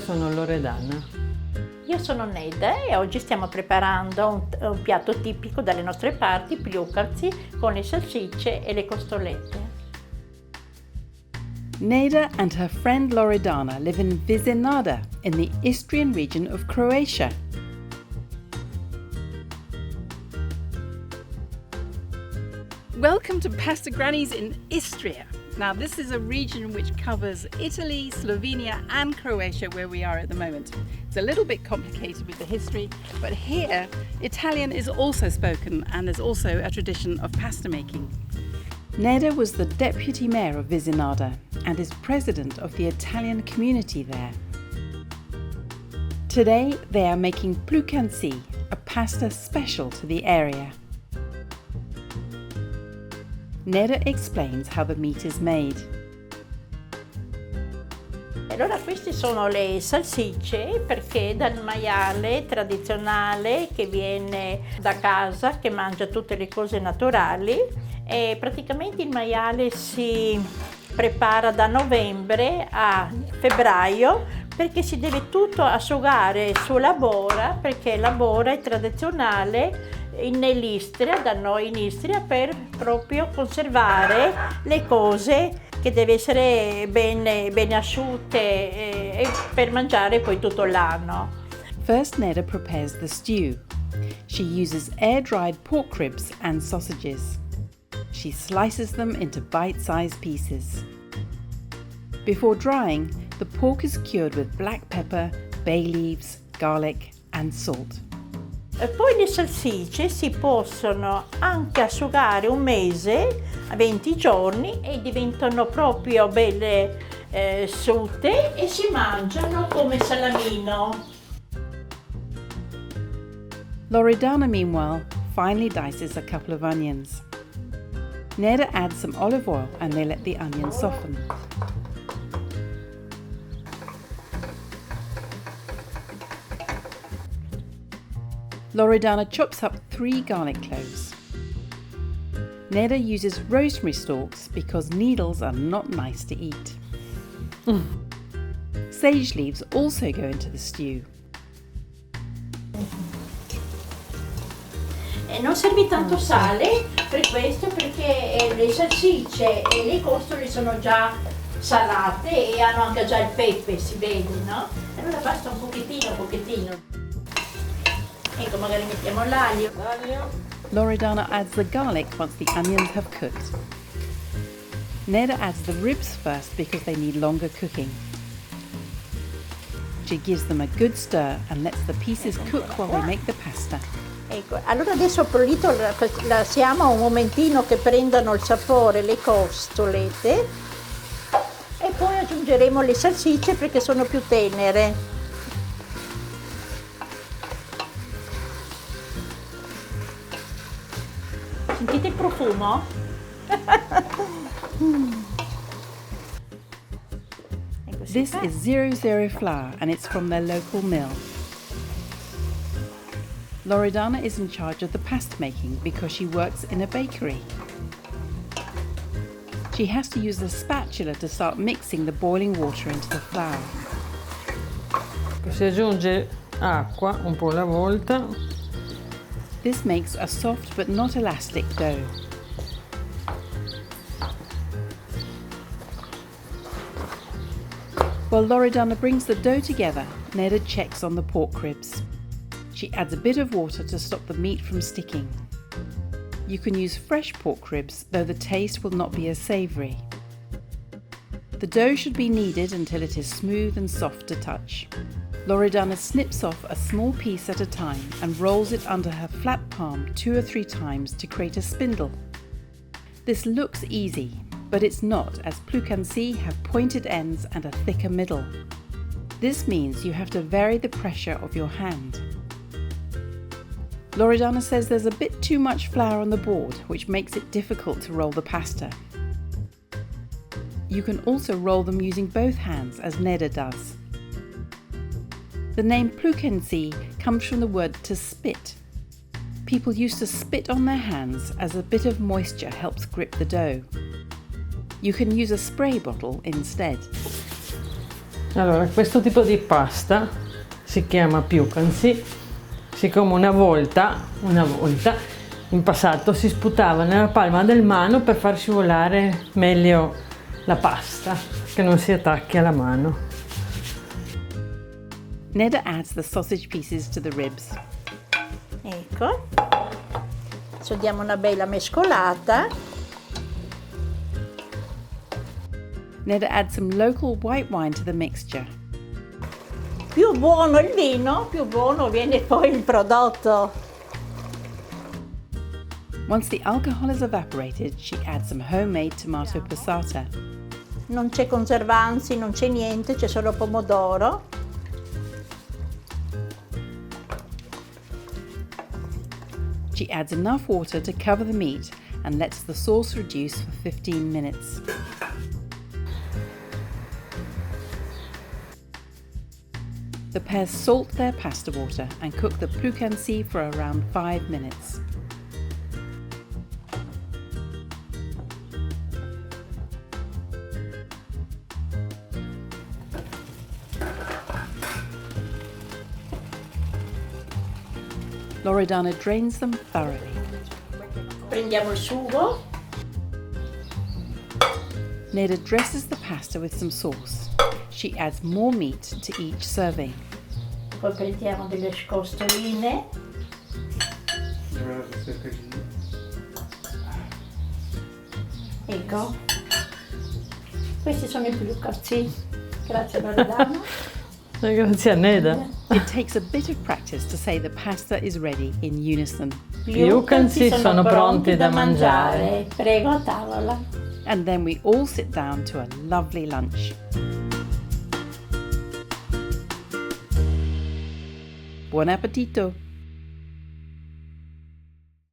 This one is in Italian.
sono Loredana. Io sono Neda e oggi stiamo preparando un piatto tipico dalle nostre parti, Pljukanci, con le salsicce e le costolette. Neda and her friend Loredana live in Neda in the Istrian region of Croatia. Welcome to Pasta Grannies in Istria. Now this is a region which covers Italy, Slovenia and Croatia, where we are at the moment. It's a little bit complicated with the history, but here Italian is also spoken and there's also a tradition of pasta making. Neda was the deputy mayor of Neda and is president of the Italian community there. Today they are making Pljukanci, a pasta special to the area. Neda explains how the meat is made. Allora queste sono le salsicce, perché dal maiale tradizionale che viene da casa, che mangia tutte le cose naturali, e praticamente il maiale si prepara da novembre a febbraio, perché si deve tutto asciugare sulla bora, perché la bora è tradizionale nell'Istria, da noi in Istria, per proprio conservare le cose che deve essere bene asciutte e per mangiare poi tutto l'anno. First, Neda prepares the stew. She uses air-dried pork ribs and sausages. She slices them into bite-sized pieces. Before drying, the pork is cured with black pepper, bay leaves, garlic and salt. E poi le salsicce si possono anche asciugare un mese, a 20 giorni, e diventano proprio belle asciutte e si mangiano come salamino. Loredana, meanwhile, finely dices a couple of onions. Neda adds some olive oil and they let the onions soften. Loredana chops up 3 garlic cloves. Neda uses rosemary stalks because needles are not nice to eat. Sage leaves also go into the stew. Non serve tanto sale per questo, perché le salsicce e le costole sono già salate e hanno anche già il pepe, si vede, no? Allora basta un pochettino. Ecco, magari mettiamo l'aglio. Loredana adds the garlic once the onions have cooked. Neda adds the ribs first because they need longer cooking. She gives them a good stir and lets the pieces cook while we make the pasta. Ecco, allora adesso lasciamo un momentino che prendano il sapore le costolette e poi aggiungeremo le salsicce perché sono più tenere. Sentite il profumo? This is 00 flour and it's from their local mill. Loredana is in charge of the pasta making because she works in a bakery. She has to use a spatula to start mixing the boiling water into the flour. Si aggiunge acqua un po' alla volta. This makes a soft but not elastic dough. While Loredana brings the dough together, Neda checks on the pork ribs. She adds a bit of water to stop the meat from sticking. You can use fresh pork ribs, though the taste will not be as savoury. The dough should be kneaded until it is smooth and soft to touch. Loredana snips off a small piece at a time and rolls it under her flat palm 2 or 3 times to create a spindle. This looks easy, but it's not, as Pljukanci have pointed ends and a thicker middle. This means you have to vary the pressure of your hand. Loredana says there's a bit too much flour on the board, which makes it difficult to roll the pasta. You can also roll them using both hands, as Neda does. The name Pljukanci comes from the word to spit. People used to spit on their hands as a bit of moisture helps grip the dough. You can use a spray bottle instead. Allora, questo tipo di pasta si chiama Pljukanci, siccome una volta in passato si sputava nella palma del mano per far scivolare meglio la pasta, che non si attacchi alla mano. Neda adds the sausage pieces to the ribs. Ecco, adesso diamo una bella mescolata. Neda adds some local white wine to the mixture. Più buono il vino, più buono viene poi il prodotto. Once the alcohol is evaporated, she adds some homemade tomato passata. Non c'è conservanti, non c'è niente, c'è solo pomodoro. She adds enough water to cover the meat and lets the sauce reduce for 15 minutes. The pairs salt their pasta water and cook the Pljukanci for around 5 minutes. Loredana drains them thoroughly. Prendiamo il sugo. Neda dresses the pasta with some sauce. She adds more meat to each serving. Poi prendiamo delle scostoline. Ecco. Questi sono i Pljukanci. Grazie Loredana. Grazie a Neda. It takes a bit of practice to say the pasta is ready in unison. Pljukanci sono pronti da mangiare. Prego a tavola. And then we all sit down to a lovely lunch. Buon appetito!